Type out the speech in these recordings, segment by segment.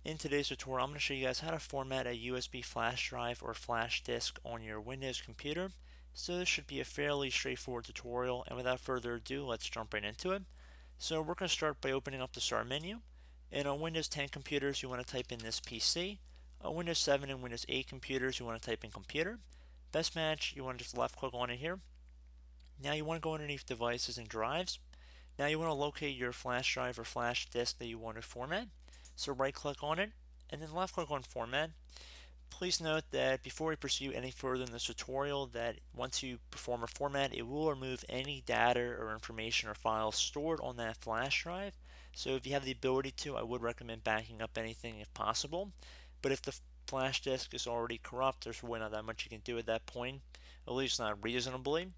In today's tutorial, I'm going to show you guys how to format a USB flash drive or flash disk on your Windows computer. So this should be a fairly straightforward tutorial, and without further ado, let's jump right into it. So we're going to start by opening up the Start menu. And on Windows 10 computers, you want to type in this PC. On Windows 7 and Windows 8 computers, you want to type in Computer. Best match, you want to just left click on it here. Now you want to go underneath Devices and Drives. Now you want to locate your flash drive or flash disk that you want to format. So right click on it and then left click on Format. Please note that before we pursue any further in this tutorial, that once you perform a format, it will remove any data or information or files stored on that flash drive. So if you have the ability to, I would recommend backing up anything if possible. But if the flash disk is already corrupt, there's really not that much you can do at that point, at least not reasonably.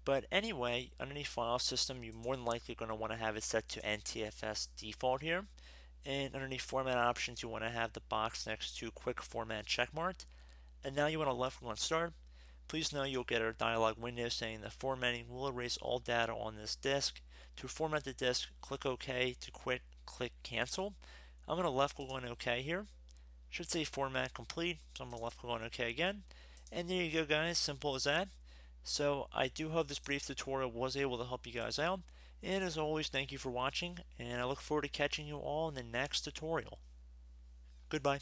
But anyway, underneath File System, you're more than likely going to want to have it set to NTFS default here. And underneath Format Options, you want to have the box next to Quick Format checkmarked. And now you want to left click on Start. Please know you'll get a dialog window saying that formatting will erase all data on this disk. To format the disk, click OK. To quit, click Cancel. I'm going to left click on OK here. Should say Format Complete, so I'm going to left click on OK again. And there you go, guys. Simple as that. So I do hope this brief tutorial was able to help you guys out. And as always, thank you for watching, and I look forward to catching you all in the next tutorial. Goodbye.